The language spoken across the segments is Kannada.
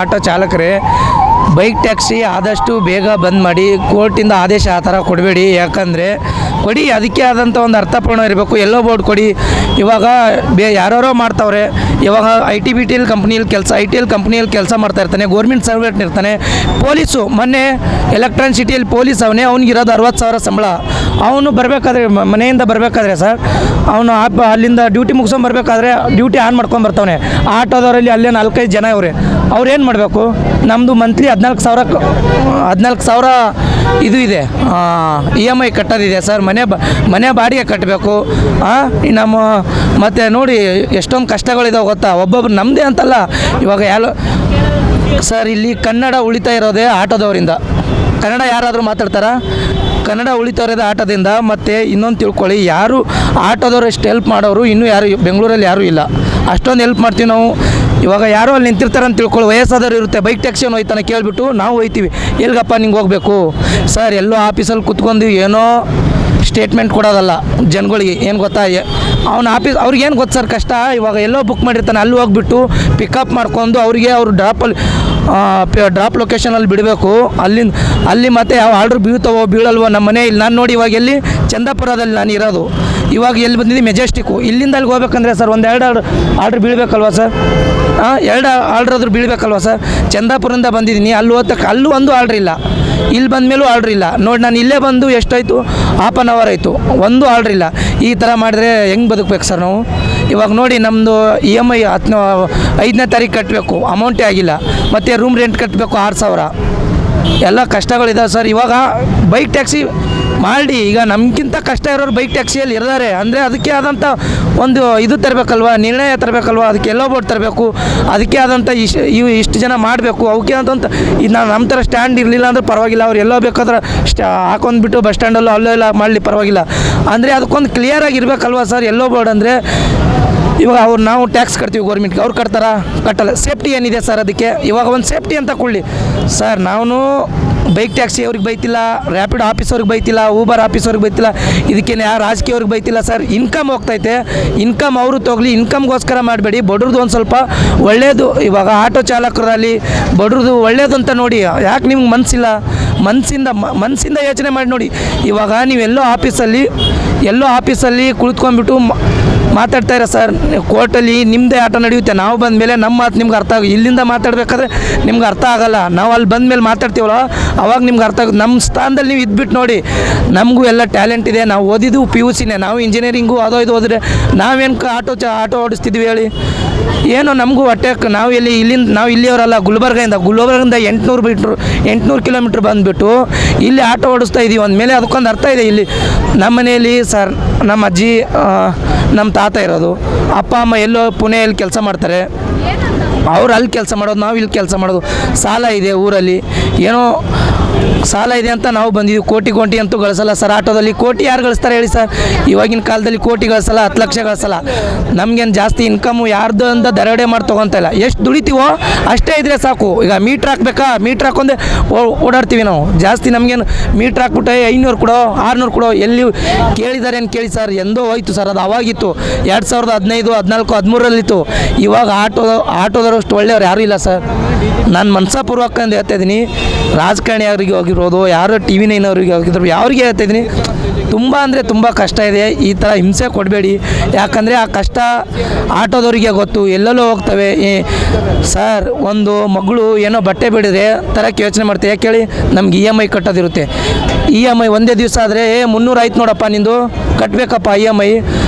ಆಟೋ ಚಾಲಕರೇ, ಬೈಕ್ ಟ್ಯಾಕ್ಸಿ ಆದಷ್ಟು ಬೇಗ ಬಂದ್ ಮಾಡಿ. ಕೋರ್ಟಿಂದ ಆದೇಶ ಆ ಥರ ಕೊಡಬೇಡಿ. ಯಾಕಂದರೆ ಕೊಡಿ, ಅದಕ್ಕೆ ಆದಂಥ ಒಂದು ಅರ್ಥಪೂರ್ಣ ಇರಬೇಕು. ಎಲ್ಲೋ ಬೋರ್ಡ್ ಕೊಡಿ. ಇವಾಗ ಯಾರೋ ಮಾಡ್ತಾವ್ರೆ. ಇವಾಗ ITBTL ಕಂಪ್ನಿಯಲ್ಲಿ ಕೆಲಸ ಮಾಡ್ತಾ ಇರ್ತಾನೆ, ಗೌರ್ಮೆಂಟ್ ಸರ್ವೆಂಟ್ ಇರ್ತಾನೆ. ಪೊಲೀಸು ಮೊನ್ನೆ ಎಲೆಕ್ಟ್ರಾನಿಕ್ ಸಿಟಿಯಲ್ಲಿ ಪೊಲೀಸ್ ಅವನೇ, ಅವ್ನಿಗಿರೋದು 60,000 ಸಂಬಳ. ಅವನು ಬರಬೇಕಾದ್ರೆ ಮನೆಯಿಂದ ಬರಬೇಕಾದ್ರೆ ಸರ್, ಅವನು ಅಲ್ಲಿಂದ ಡ್ಯೂಟಿ ಮುಗಿಸ್ಕೊಂಡು ಬರಬೇಕಾದ್ರೆ ಡ್ಯೂಟಿ ಆನ್ ಮಾಡ್ಕೊಂಡು ಬರ್ತಾವನೆ. ಆಟೋದವರಲ್ಲಿ ಅಲ್ಲೇ 4-5 ಜನ ಅವ್ರೇನು ಮಾಡಬೇಕು? ನಮ್ಮದು ಮಂತ್ಲಿ 14,000 ಇದು ಇದೆ, EMI ಕಟ್ಟೋದಿದೆ ಸರ್. ಮನೆ ಬಾಡಿಗೆ ಕಟ್ಟಬೇಕು. ನಮ್ಮ ಮತ್ತು ನೋಡಿ ಎಷ್ಟೊಂದು ಕಷ್ಟಗಳಿದಾವೆ ಗೊತ್ತಾ. ಒಬ್ಬೊಬ್ರು ನಮ್ಮದೇ ಅಂತಲ್ಲ, ಇವಾಗ ಸರ್ ಇಲ್ಲಿ ಕನ್ನಡ ಉಳಿತಾ ಇರೋದೇ ಆಟೋದವರಿಂದ. ಕನ್ನಡ ಯಾರಾದರೂ ಮಾತಾಡ್ತಾರಾ? ಕನ್ನಡ ಉಳಿತಾ ಇರೋದೇ ಆಟೋದಿಂದ. ಮತ್ತು ಇನ್ನೊಂದು ತಿಳ್ಕೊಳ್ಳಿ, ಯಾರು ಆಟೋದವ್ರು ಎಷ್ಟು ಹೆಲ್ಪ್ ಮಾಡೋರು ಇನ್ನೂ ಬೆಂಗಳೂರಲ್ಲಿ ಯಾರೂ ಇಲ್ಲ. ಅಷ್ಟೊಂದು ಹೆಲ್ಪ್ ಮಾಡ್ತೀವಿ ನಾವು. ಇವಾಗ ಯಾರೋ ಅಲ್ಲಿ ನಿಂತಿರ್ತಾರೆ ಅಂತ ತಿಳ್ಕೊಳ್ಳಿ, ವಯಸ್ಸಾದವ್ರು ಇರುತ್ತೆ, ಬೈಕ್ ಟ್ಯಾಕ್ಸಿಯನ್ನು ಹೋಯ್ತಾನೆ ಕೇಳಿಬಿಟ್ಟು ನಾವು ಹೋಯ್ತೀವಿ. ಎಲ್ಗಪ್ಪ ನಿಂಗೆ ಹೋಗಬೇಕು ಸರ್? ಎಲ್ಲೋ ಆಫೀಸಲ್ಲಿ ಕುತ್ಕೊಂಡು ಏನೋ ಸ್ಟೇಟ್ಮೆಂಟ್ ಕೊಡೋದಲ್ಲ ಜನಗಳಿಗೆ. ಏನು ಗೊತ್ತಾ, ಅವ್ರಿಗೇನು ಗೊತ್ತು ಸರ್ ಕಷ್ಟ. ಇವಾಗ ಎಲ್ಲೋ ಬುಕ್ ಮಾಡಿರ್ತಾನೆ, ಅಲ್ಲಿ ಹೋಗ್ಬಿಟ್ಟು ಪಿಕಪ್ ಮಾಡ್ಕೊಂಡು ಅವ್ರು ಡ್ರಾಪ್ ಲೊಕೇಶನಲ್ಲಿ ಬಿಡಬೇಕು. ಅಲ್ಲಿ ಮತ್ತೆ ಯಾವ ಆರ್ಡ್ರ್ ಬೀಳಲ್ವೋ ನಮ್ಮ ಮನೆ. ಇಲ್ಲಿ ನಾನು ನೋಡಿ ಇವಾಗ ಎಲ್ಲಿ ಚಂದಾಪುರದಲ್ಲಿ ನಾನು ಇರೋದು. ಇವಾಗ ಎಲ್ಲಿ ಬಂದಿದ್ದು ಮೆಜೆಸ್ಟಿಕ್ಕು. ಇಲ್ಲಿಂದ ಅಲ್ಲಿಗೆ ಹೋಗ್ಬೇಕಂದ್ರೆ ಸರ್ ಒಂದು 2 ಆರ್ಡ್ರ್ ಬೀಳಬೇಕಲ್ವ ಸರ್? 2 ಆರ್ಡ್ರ್ ಆದರೂ ಬೀಳಬೇಕಲ್ವ ಸರ್? ಚಂದಾಪುರದಿಂದ ಬಂದಿದ್ದೀನಿ, ಅಲ್ಲೂ ಒಂದು ಆರ್ಡ್ರ್ ಇಲ್ಲ. ಇಲ್ಲಿ ಬಂದ ಮೇಲೂ ಆರ್ಡ್ರ್ ಇಲ್ಲ. ನೋಡಿ, ನಾನು ಇಲ್ಲೇ ಬಂದು ಎಷ್ಟಾಯಿತು, 1/2 ಅವರ್ ಆಯಿತು, ಒಂದು ಆರ್ಡ್ರ್ ಇಲ್ಲ. ಈ ಥರ ಮಾಡಿದ್ರೆ ಹೆಂಗೆ ಬದುಕಬೇಕು ಸರ್ ನಾವು? ಇವಾಗ ನೋಡಿ, ನಮ್ಮದು EMI 5ನೇ ತಾರೀಕು ಕಟ್ಟಬೇಕು, ಅಮೌಂಟೇ ಆಗಿಲ್ಲ. ಮತ್ತು ರೂಮ್ ರೆಂಟ್ ಕಟ್ಟಬೇಕು 6,000. ಎಲ್ಲ ಕಷ್ಟಗಳಿದಾವೆ ಸರ್. ಇವಾಗ ಬೈಕ್ ಟ್ಯಾಕ್ಸಿ ಮಾಡಿ, ಈಗ ನಮಗಿಂತ ಕಷ್ಟ ಇರೋರು ಬೈಕ್ ಟ್ಯಾಕ್ಸಿಯಲ್ಲಿ ಇರ್ತಾರೆ ಅಂದರೆ ಅದಕ್ಕೆ ಆದಂಥ ಒಂದು ಇದು ತರಬೇಕಲ್ವ, ನಿರ್ಣಯ ತರಬೇಕಲ್ವ, ಅದಕ್ಕೆ ಎಲ್ಲೋ ಬೋರ್ಡ್ ತರಬೇಕು. ಅದಕ್ಕೆ ಆದಂಥ ಇಷ್ಟು ಜನ ಮಾಡಬೇಕು. ಅವಕ್ಕೆ ಆದಂಥ ಇದು ನಮ್ಮ ಥರ ಸ್ಟ್ಯಾಂಡ್ ಇರಲಿಲ್ಲ ಅಂದ್ರೆ ಪರವಾಗಿಲ್ಲ. ಅವ್ರು ಎಲ್ಲೋ ಬೇಕಾದ್ರೆ ಹಾಕೊಂಡ್ಬಿಟ್ಟು ಬಸ್ ಸ್ಟ್ಯಾಂಡಲ್ಲೋ ಅಲ್ಲೋ ಎಲ್ಲ ಮಾಡಲಿ ಪರವಾಗಿಲ್ಲ. ಅಂದರೆ ಅದಕ್ಕೊಂದು ಕ್ಲಿಯರಾಗಿ ಇರಬೇಕಲ್ವ ಸರ್ ಎಲ್ಲೋ ಬೋರ್ಡ್ ಅಂದರೆ. ಇವಾಗ ನಾವು ಟ್ಯಾಕ್ಸ್ ಕಟ್ತೀವಿ ಗೌರ್ಮೆಂಟ್ಗೆ, ಅವ್ರು ಕಟ್ತಾರಾ? ಕಟ್ಟಲ್ಲ. ಸೇಫ್ಟಿ ಏನಿದೆ ಸರ್ ಅದಕ್ಕೆ? ಇವಾಗ ಒಂದು ಸೇಫ್ಟಿ ಅಂತ ಕೊಡಲಿ ಸರ್. ನಾವು ಬೈಕ್ ಟ್ಯಾಕ್ಸಿ ಅವ್ರಿಗೆ ಬೈತಿಲ್ಲ, ರ್ಯಾಪಿಡ್ ಆಫೀಸವ್ರಿಗೆ ಬೈತಿಲ್ಲ, ಊಬರ್ ಆಫೀಸವ್ರಿಗೆ ಬೈತಿಲ್ಲ, ಇದಕ್ಕೇನು ಯಾರು ರಾಜಕೀಯವ್ರಿಗೆ ಬೈತಿಲ್ಲ ಸರ್. ಇನ್ಕಮ್ ಹೋಗ್ತೈತೆ, ಇನ್ಕಮ್ ಅವರು ತೊಗಲಿ. ಇನ್ಕಮ್ಗೋಸ್ಕರ ಮಾಡಬೇಡಿ. ಬಡ್ರದ್ದು ಒಂದು ಸ್ವಲ್ಪ ಒಳ್ಳೆಯದು. ಇವಾಗ ಆಟೋ ಚಾಲಕರಲ್ಲಿ ಬಡ್ರದ್ದು ಒಳ್ಳೇದು ಅಂತ ನೋಡಿ. ಯಾಕೆ ನಿಮ್ಗೆ ಮನಸ್ಸಿಂದ ಯೋಚನೆ ಮಾಡಿ ನೋಡಿ. ಇವಾಗ ನೀವೆಲ್ಲೋ ಆಫೀಸಲ್ಲಿ ಕುಳಿತ್ಕೊಂಡ್ಬಿಟ್ಟು ಮಾತಾಡ್ತಾ ಇರೋ ಸರ್, ಕೋರ್ಟಲ್ಲಿ ನಿಮ್ಮದೇ ಆಟ ನಡೆಯುತ್ತೆ. ನಾವು ಬಂದ ಮೇಲೆ ನಮ್ಮ ಮಾತು ನಿಮ್ಗೆ ಅರ್ಥ ಇಲ್ಲಿಂದ ಮಾತಾಡಬೇಕಾದ್ರೆ ನಿಮ್ಗೆ ಅರ್ಥ ಆಗೋಲ್ಲ. ನಾವು ಅಲ್ಲಿ ಬಂದ ಮೇಲೆ ಮಾತಾಡ್ತೀವಲ್ಲ, ಅವಾಗ ನಿಮ್ಗೆ ಅರ್ಥ ಆಗುತ್ತೆ. ನಮ್ಮ ಸ್ಥಾನದಲ್ಲಿ ನೀವು ಇದ್ಬಿಟ್ಟು ನೋಡಿ. ನಮಗೂ ಎಲ್ಲ ಟ್ಯಾಲೆಂಟ್ ಇದೆ. ನಾವು ಓದಿದ್ದು PUCನೇ. ನಾವು ಇಂಜಿನಿಯರಿಂಗು ಇದು ಹೋದರೆ ನಾವೇನು ಆಟೋ ಓಡಿಸ್ತಿದ್ವಿ ಹೇಳಿ? ಏನೋ ನಮಗೂ ಹೊಟ್ಟೆಕ್ಕೆ ನಾವು ಇಲ್ಲಿಯವರಲ್ಲ. ಗುಲ್ಬರ್ಗದಿಂದ 800 ಕಿಲೋಮೀಟ್ರ್ ಬಂದುಬಿಟ್ಟು ಇಲ್ಲಿ ಆಟೋ ಓಡಿಸ್ತಾ ಇದ್ದೀವಿ ಅಂದಮೇಲೆ ಅದಕ್ಕೊಂದು ಅರ್ಥ ಇದೆ. ಇಲ್ಲಿ ನಮ್ಮ ಮನೆಯಲ್ಲಿ ಸರ್, ನಮ್ಮ ಅಜ್ಜಿ, ನಮ್ಮ ತಾತ ಇರೋದು, ಅಪ್ಪ ಅಮ್ಮ ಎಲ್ಲೋ ಪುಣೆಯಲ್ಲಿ ಕೆಲಸ ಮಾಡ್ತಾರೆ. ಅವ್ರು ಅಲ್ಲಿ ಕೆಲಸ ಮಾಡೋದು, ನಾವು ಇಲ್ಲಿ ಕೆಲಸ ಮಾಡೋದು. ಸಾಲ ಇದೆ ಊರಲ್ಲಿ, ಏನೋ ಸಾಲ ಇದೆ ಅಂತ ನಾವು ಬಂದಿದ್ದೀವಿ. ಕೋಟಿ ಅಂತೂ ಗಳಿಸಲ್ಲ ಸರ್ ಆಟೋದಲ್ಲಿ. ಕೋಟಿ ಯಾರು ಗಳಿಸ್ತಾರೆ ಹೇಳಿ ಸರ್? ಇವಾಗಿನ ಕಾಲದಲ್ಲಿ ಕೋಟಿ ಗಳಿಸಲ್ಲ, 10 ಲಕ್ಷ ಗಳಿಸಲ್ಲ. ನಮಗೇನು ಜಾಸ್ತಿ ಇನ್ಕಮ್ಮು ಯಾರ್ದು ಅಂತ ದರೋಡೆ ಮಾಡಿ ತೊಗೊತಾಯಿಲ್ಲ. ಎಷ್ಟು ದುಡಿತೀವೋ ಅಷ್ಟೇ ಇದ್ದರೆ ಸಾಕು. ಈಗ ಮೀಟ್ರ್ ಹಾಕ್ಬೇಕಾ? ಮೀಟ್ರ್ ಹಾಕೊಂಡೆ ಓಡಾಡ್ತೀವಿ ನಾವು. ಜಾಸ್ತಿ ನಮಗೇನು ಮೀಟ್ರ್ ಹಾಕ್ಬಿಟ್ಟೆ 500 ಕೊಡೋ 600 ಕೊಡೋ ಎಲ್ಲಿ ಕೇಳಿದ್ದಾರೆ ಅಂತ ಕೇಳಿ ಸರ್. ಎಂದೋ ಹೋಯ್ತು ಸರ್ ಅದು. ಅವಾಗಿತ್ತು 2015, 14, 13ರಲ್ಲಿತ್ತು. ಇವಾಗ ಆಟೋದವರಷ್ಟು ಒಳ್ಳೆಯವ್ರು ಯಾರೂ ಇಲ್ಲ ಸರ್. ನಾನು ಮನಸ್ಪೂರ್ವಕಂದು ಹೇಳ್ತಾ ಇದ್ದೀನಿ. ರಾಜಕಾರಣಿ ಅವ್ರಿಗೆ ಹೋಗಿರೋದು, ಯಾರೋ TV 9 ಅವ್ರಿಗೆ ಹೋಗಿದ್ರು, ಯಾರಿಗೆ ಹೇಳ್ತಾ ಇದ್ದೀನಿ. ತುಂಬ ಅಂದರೆ ತುಂಬ ಕಷ್ಟ ಇದೆ. ಈ ಥರ ಹಿಂಸೆ ಕೊಡಬೇಡಿ. ಯಾಕಂದರೆ ಆ ಕಷ್ಟ ಆಟೋದವರಿಗೆ ಗೊತ್ತು. ಎಲ್ಲೆಲ್ಲೋ ಹೋಗ್ತವೆ ಸರ್. ಒಂದು ಮಗಳು ಏನೋ ಬಟ್ಟೆ ಬಿಡಿದ್ರೆ ತರಕ್ಕೆ ಯೋಚನೆ ಮಾಡ್ತೀವಿ. ಯಾಕೆ ಹೇಳಿ? ನಮ್ಗೆ EMI ಕಟ್ಟೋದಿರುತ್ತೆ. EMI ಒಂದೇ ದಿವಸ ಆದರೆ 300 ಆಯ್ತು ನೋಡಪ್ಪ, ನಿಂದು ಕಟ್ಟಬೇಕಪ್ಪ EMI.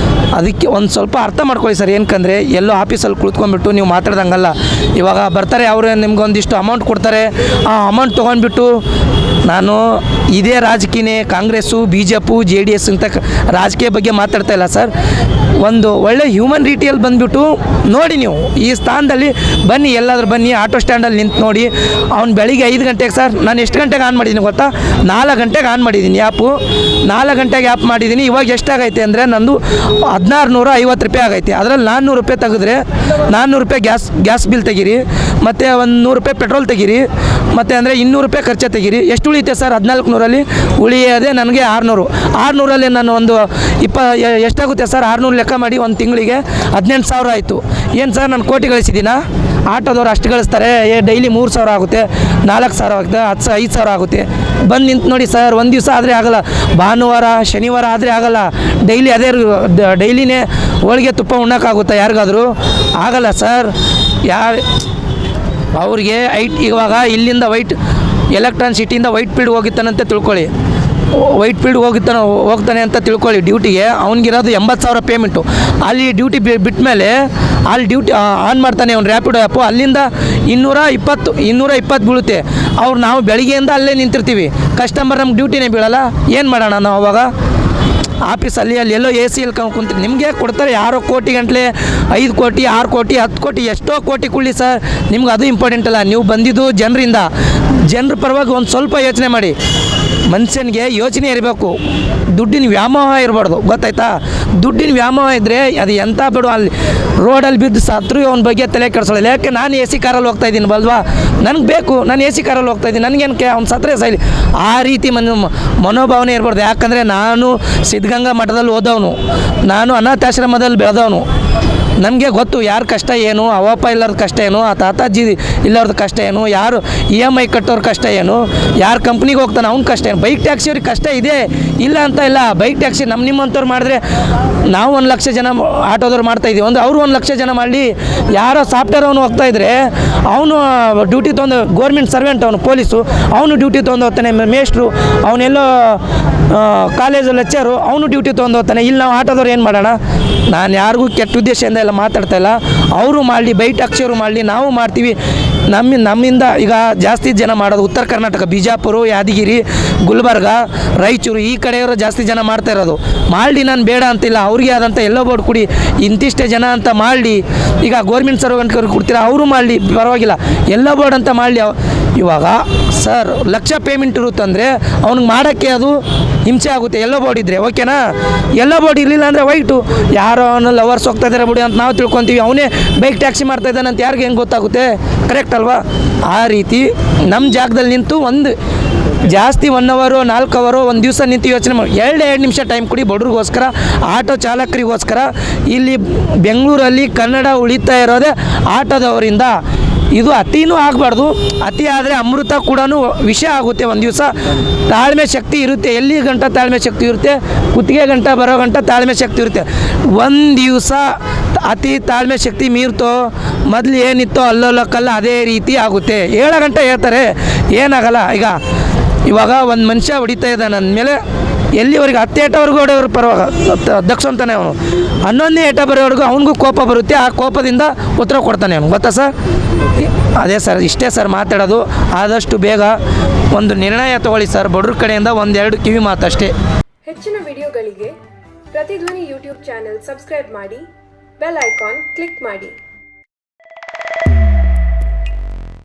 ಅದಕ್ಕೆ ಒಂದು ಸ್ವಲ್ಪ ಅರ್ಥ ಮಾಡ್ಕೊಳ್ಳಿ ಸರ್. ಏನಕ್ಕಂದರೆ ಎಲ್ಲೋ ಆಫೀಸಲ್ಲಿ ಕುಳಿತ್ಕೊಂಡ್ಬಿಟ್ಟು ನೀವು ಮಾತಾಡ್ದಂಗಲ್ಲ. ಇವಾಗ ಬರ್ತಾರೆ ಅವರು, ನಿಮ್ಗೊಂದಿಷ್ಟು ಅಮೌಂಟ್ ಕೊಡ್ತಾರೆ. ಆ ಅಮೌಂಟ್ ತೊಗೊಂಡ್ಬಿಟ್ಟು ನಾನು ಇದೇ ರಾಜಕೀಯ ಕಾಂಗ್ರೆಸ್ಸು, BJP, JDS ಅಂತ ರಾಜಕೀಯ ಬಗ್ಗೆ ಮಾತಾಡ್ತಾ ಇಲ್ಲ ಸರ್. ಒಂದು ಒಳ್ಳೆ ಹ್ಯೂಮನ್ ರೀತಿಯಲ್ಲಿ ಬಂದುಬಿಟ್ಟು ನೋಡಿ. ನೀವು ಈ ಸ್ಥಾನದಲ್ಲಿ ಬನ್ನಿ, ಎಲ್ಲಾದರೂ ಬನ್ನಿ. ಆಟೋ ಸ್ಟ್ಯಾಂಡಲ್ಲಿ ನಿಂತು ನೋಡಿ. ಅವ್ನು ಬೆಳಿಗ್ಗೆ 5 ಗಂಟೆಗೆ ಸರ್, ನಾನು ಎಷ್ಟು ಗಂಟೆಗೆ ಆನ್ ಮಾಡಿದ್ದೀನಿ ಗೊತ್ತಾ? 4 ಗಂಟೆಗೆ ಆನ್ ಮಾಡಿದ್ದೀನಿ ಆ್ಯಪು. 4 ಗಂಟೆಗೆ ಆ್ಯಪ್ ಮಾಡಿದ್ದೀನಿ. ಇವಾಗ ಎಷ್ಟಾಗೈತೆ ಅಂದರೆ ನಂದು 1650 ರೂಪಾಯಿ ಆಗೈತೆ. ಅದರಲ್ಲಿ 400 ರೂಪಾಯಿ ತೆಗೆದ್ರೆ 400 ರೂಪಾಯಿ ಗ್ಯಾಸ್ ಬಿಲ್ ತೆಗೀರಿ, ಮತ್ತು ಒಂದು 100 ರೂಪಾಯಿ ಪೆಟ್ರೋಲ್ ತೆಗೀರಿ, ಮತ್ತು ಅಂದರೆ 200 ರೂಪಾಯಿ ಖರ್ಚು ತೆಗೀರಿ. ಎಷ್ಟು ಉಳಿಯುತ್ತೆ ಸರ್? 1400ರಲ್ಲಿ ಉಳಿಯೋದೇ ನನಗೆ 600ರಲ್ಲಿ ನಾನು ಒಂದು ಎಷ್ಟಾಗುತ್ತೆ ಸರ್? 600 ಲೆಕ್ಕ ಮಾಡಿ ಒಂದು ತಿಂಗಳಿಗೆ 18,000 ಆಯಿತು. ಏನು ಸರ್ ನಾನು ಕೋಟಿ ಗಳಿಸಿದ್ದೀನಾ? ಆಟೋದವ್ರು ಅಷ್ಟು ಗಳಿಸ್ತಾರೆ, ಡೈಲಿ 3,000 ಆಗುತ್ತೆ, 4,000 ಆಗುತ್ತೆ, 5,000 ಆಗುತ್ತೆ. ಬಂದು ನಿಂತು ನೋಡಿ ಸರ್, ಒಂದು ದಿವಸ ಆದರೆ ಆಗಲ್ಲ, ಭಾನುವಾರ ಶನಿವಾರ ಆದರೆ ಆಗಲ್ಲ, ಡೈಲಿ ಅದೇ ಡೈಲಿನೇ ಹೋಳಿಗೆ ತುಪ್ಪ ಉಣ್ಣೋಕ್ಕಾಗುತ್ತಾ ಯಾರಿಗಾದರೂ? ಆಗಲ್ಲ ಸರ್. ಅವ್ರಿಗೆ ಇವಾಗ ಇಲ್ಲಿಂದ ಎಲೆಕ್ಟ್ರಾನ್ ಸಿಟಿಯಿಂದ ವೈಟ್ ಫೀಲ್ಡ್ ಹೋಗಿತ್ತಾನಂತ ತಿಳ್ಕೊಳ್ಳಿ, ವೈಟ್ ಫೀಲ್ಡ್ ಹೋಗ್ತಾನೆ ಅಂತ ತಿಳ್ಕೊಳ್ಳಿ ಡ್ಯೂಟಿಗೆ. ಅವ್ನಿಗಿರೋದು 80,000 ಪೇಮೆಂಟು. ಅಲ್ಲಿ ಡ್ಯೂಟಿ ಬಿಟ್ಟ ಮೇಲೆ ಅಲ್ಲಿ ಡ್ಯೂಟಿ ಆನ್ ಮಾಡ್ತಾನೆ ಅವ್ನು ರ್ಯಾಪಿಡೋ ಆ್ಯಪು, ಅಲ್ಲಿಂದ 220 ಬೀಳುತ್ತೆ. ನಾವು ಬೆಳಿಗ್ಗೆಯಿಂದ ಅಲ್ಲೇ ನಿಂತಿರ್ತೀವಿ, ಕಸ್ಟಮರ್ ನಮ್ಗೆ ಡ್ಯೂಟಿನೇ ಬೀಳಲ್ಲ, ಏನು ಮಾಡೋಣ ನಾವು ಅವಾಗ? ಆಫೀಸಲ್ಲಿ ಅಲ್ಲಿ ಎಲ್ಲೋ ಎ ಸಿ ಎಲ್ಲಿ ಕುಂತೀರಿ, ನಿಮಗೆ ಕೊಡ್ತಾರೆ ಯಾರೋ ಕೋಟಿ ಗಂಟಲೆ, 5 ಕೋಟಿ 6 ಕೋಟಿ 10 ಕೋಟಿ ಎಷ್ಟೋ ಕೋಟಿ ಕೊಡಲಿ ಸರ್, ನಿಮ್ಗೆ ಅದು ಇಂಪಾರ್ಟೆಂಟ್ ಅಲ್ಲ. ನೀವು ಬಂದಿದ್ದು ಜನರ ಪರವಾಗಿ ಒಂದು ಸ್ವಲ್ಪ ಯೋಚನೆ ಮಾಡಿ. ಮನುಷ್ಯನಿಗೆ ಯೋಚನೆ ಇರಬೇಕು, ದುಡ್ಡಿನ ವ್ಯಾಮೋಹ ಇರಬಾರ್ದು, ಗೊತ್ತಾಯ್ತಾ? ದುಡ್ಡಿನ ವ್ಯಾಮೋಹ ಇದ್ದರೆ ಅದು ಎಂಥ ಬಿಡು, ಅಲ್ಲಿ ರೋಡಲ್ಲಿ ಬಿದ್ದು ಸತ್ರು ಅವನ ಬಗ್ಗೆ ತಲೆ ಕೆಡಿಸೋಲ್ಲ. ಯಾಕೆ ನಾನು ಎ ಸಿ ಕಾರಲ್ಲಿ ಹೋಗ್ತಾ ಇದ್ದೀನಿ ಬಲ್ವಾ, ನನಗೆ ಬೇಕು, ನಾನು ಎ ಸಿ ಕಾರಲ್ಲಿ ಹೋಗ್ತಾ ಇದ್ದೀನಿ, ನನಗೇನಕ್ಕೆ ಅವ್ನು ಸತ್ತರೆ ಸೈಲಿ, ಆ ರೀತಿ ಮನೋಭಾವನೆ ಇರಬಾರ್ದು. ಯಾಕಂದರೆ ನಾನು ಸಿದ್ಧಗಂಗಾ ಮಠದಲ್ಲಿ ಓದವನು, ನಾನು ಅನಾಥಾಶ್ರಮದಲ್ಲಿ ಬೆಳೆದವನು, ನಮಗೆ ಗೊತ್ತು ಯಾರ ಕಷ್ಟ ಏನು, ಅವಪ್ಪ ಇಲ್ಲದ ಕಷ್ಟ ಏನು, ಆ ತಾತಾಜಿ ಇಲ್ಲವ್ರದ್ದು ಕಷ್ಟ ಏನು, ಯಾರು EMI ಕಟ್ಟೋರ ಕಷ್ಟ ಏನು, ಯಾರು ಕಂಪ್ನಿಗೆ ಹೋಗ್ತಾನೆ ಅವ್ನ ಕಷ್ಟ ಏನು. ಬೈಕ್ ಟ್ಯಾಕ್ಸಿಯವ್ರಿಗೆ ಕಷ್ಟ ಇದೆ, ಇಲ್ಲ ಅಂತ ಇಲ್ಲ. ಬೈಕ್ ಟ್ಯಾಕ್ಸಿ ನಿಮ್ಮಂಥವ್ರು ಮಾಡಿದ್ರೆ ನಾವು 1 ಲಕ್ಷ ಜನ ಆಟೋದವ್ರು ಮಾಡ್ತಾಯಿದ್ದೀವಿ, ಅವರು 1 ಲಕ್ಷ ಜನ ಮಾಡಲಿ. ಯಾರೋ ಸಾಫ್ಟ್ವೇರ್ ಅವನು ಹೋಗ್ತಾಯಿದ್ರೆ ಅವನು ಡ್ಯೂಟಿ ತೊಗೊಂಡು, ಗೋರ್ಮೆಂಟ್ ಸರ್ವೆಂಟ್ ಅವನು, ಪೊಲೀಸು, ಅವನು ಡ್ಯೂಟಿ ತೊಗೊಂಡು ಹೋಗ್ತಾನೆ, ಮೇಸ್ಟ್ರು ಅವನೆಲ್ಲೋ ಕಾಲೇಜು ಲೆಕ್ಚರು ಅವನು ಡ್ಯೂಟಿ ತೊಗೊಂಡು ಹೋಗ್ತಾನೆ. ಇಲ್ಲಿ ನಾವು ಆಟೋದವ್ರು ಏನು ಮಾಡೋಣ? ನಾನು ಯಾರಿಗೂ ಕೆಟ್ಟ ಉದ್ದೇಶದಿಂದ ಎಲ್ಲ ಮಾತಾಡ್ತಾ ಇಲ್ಲ, ಅವರು ಮಾಡಲಿ, ಬೈಕ್ ಟ್ಯಾಕ್ಸಿಯವರು ಮಾಡಲಿ, ನಾವು ಮಾಡ್ತೀವಿ. ನಮ್ಮಿಂದ ಈಗ ಜಾಸ್ತಿ ಜನ ಮಾಡೋದು ಉತ್ತರ ಕರ್ನಾಟಕ, ಬಿಜಾಪುರ, ಯಾದಗಿರಿ, ಗುಲ್ಬರ್ಗ, ರಾಯಚೂರು ಈ ಕಡೆಯವರು ಜಾಸ್ತಿ ಜನ ಮಾಡ್ತಾ ಇರೋದು. ಮಾಡಲಿ, ನಾನು ಬೇಡ ಅಂತಿಲ್ಲ, ಅವ್ರಿಗೆ ಆದಂಥ ಎಲ್ಲೋ ಬೋರ್ಡ್ ಕೊಡಿ, ಇಂತಿಷ್ಟೇ ಜನ ಅಂತ ಮಾಡಲಿ. ಈಗ ಗೋರ್ಮೆಂಟ್ ಸರ್ವೆಂಟ್ಗೆ ಕೊಡ್ತೀರಾ, ಅವರು ಮಾಡಲಿ, ಪರವಾಗಿಲ್ಲ, ಎಲ್ಲೋ ಬೋರ್ಡ್ ಅಂತ ಮಾಡಲಿ. ಇವಾಗ ಸರ್ ಲಕ್ಷ ಪೇಮೆಂಟ್ ಇರುತ್ತಂದರೆ ಅವ್ನಿಗೆ ಮಾಡೋಕ್ಕೆ ಅದು ಹಿಂಸೆ ಆಗುತ್ತೆ. ಎಲ್ಲೋ ಬೋರ್ಡ್ ಇದ್ದರೆ ಓಕೆನಾ, ಎಲ್ಲೋ ಬೋರ್ಡ್ ಇರಲಿಲ್ಲ ಅಂದರೆ ವೈಟು, ಯಾರೋ ಅವನು ಲವರ್ಸ್ ಹೋಗ್ತಾ ಇದ್ದಾರೆ ಬಿಡಿ ಅಂತ ನಾವು ತಿಳ್ಕೊತೀವಿ, ಅವನೇ ಬೈಕ್ ಟ್ಯಾಕ್ಸಿ ಮಾಡ್ತಾ ಇದ್ದಾನೆ ಅಂತ ಯಾರಿಗೆ ಹೆಂಗೆ ಗೊತ್ತಾಗುತ್ತೆ? ಕರೆಕ್ಟ್ ಅಲ್ವಾ? ಆ ರೀತಿ ನಮ್ಮ ಜಾಗದಲ್ಲಿ ನಿಂತು ಜಾಸ್ತಿ 1 ಅವರ್ 4 ಅವರ್ ಒಂದು ದಿವಸ ನಿಂತು ಯೋಚನೆ ಮಾಡಿ. 2 ನಿಮಿಷ ಟೈಮ್ ಕೊಡಿ ಬಡವ್ರಿಗೋಸ್ಕರ, ಆಟೋ ಚಾಲಕರಿಗೋಸ್ಕರ. ಇಲ್ಲಿ ಬೆಂಗಳೂರಲ್ಲಿ ಕನ್ನಡ ಉಳಿತಾ ಇರೋದೇ ಆಟೋದವರಿಂದ. ಇದು ಅತಿನೂ ಆಗಬಾರ್ದು, ಅತಿ ಆದರೆ ಅಮೃತ ಕೂಡ ವಿಷ ಆಗುತ್ತೆ. ಒಂದು ದಿವಸ ತಾಳ್ಮೆ ಶಕ್ತಿ ಇರುತ್ತೆ, ಎಲ್ಲಿ ಗಂಟ ತಾಳ್ಮೆ ಶಕ್ತಿ ಇರುತ್ತೆ, ಕುತ್ತಿಗೆ ಗಂಟ ಬರೋ ಗಂಟ ತಾಳ್ಮೆ ಶಕ್ತಿ ಇರುತ್ತೆ. ಒಂದು ದಿವಸ ಅತಿ ತಾಳ್ಮೆ ಶಕ್ತಿ ಮೀರ್ತೋ, ಮೊದಲು ಏನಿತ್ತೋ ಅಲ್ಲೋಲಕ್ಕಲ್ಲ ಅದೇ ರೀತಿ ಆಗುತ್ತೆ. 7 ಗಂಟೆ ಹೇಳ್ತಾರೆ, ಏನಾಗಲ್ಲ. ಇವಾಗ ಒಂದು ಮನುಷ್ಯ ಹೊಡಿತಾ ಇದ್ದಾನೆ ಅಂದಮೇಲೆ ಎಲ್ಲಿವರೆಗೆ 10 ಏಟವರೆಗೂ ಹೊಡೆಯವ್ರು ಪರವಾಗ ದಕ್ಷ ಅಂತಾನೆ ಅವನು, 11ನೇ ಏಟ ಬರೋವರೆಗೂ ಅವನಿಗೂ ಕೋಪ ಬರುತ್ತೆ, ಆ ಕೋಪದಿಂದ ಉತ್ತರ ಕೊಡ್ತಾನೆ ಅವನು, ಗೊತ್ತಾ ಸರ್? ಅದೇ ಸರ್, ಇಷ್ಟೇ ಸರ್ ಮಾತಾಡೋದು. ಆದಷ್ಟು ಬೇಗ ಒಂದು ನಿರ್ಣಯ ತಗೊಳ್ಳಿ ಸರ್, ಬಡ್ರ ಕಡೆಯಿಂದ 1-2 ಕಿವಿ ಮಾತಷ್ಟೇ. ಹೆಚ್ಚಿನ ವಿಡಿಯೋಗಳಿಗೆ ಪ್ರತಿಧ್ವನಿ ಯೂಟ್ಯೂಬ್ ಚಾನೆಲ್ ಸಬ್ಸ್ಕ್ರೈಬ್ ಮಾಡಿ, ಬೆಲ್ ಐಕಾನ್ ಕ್ಲಿಕ್ ಮಾಡಿ.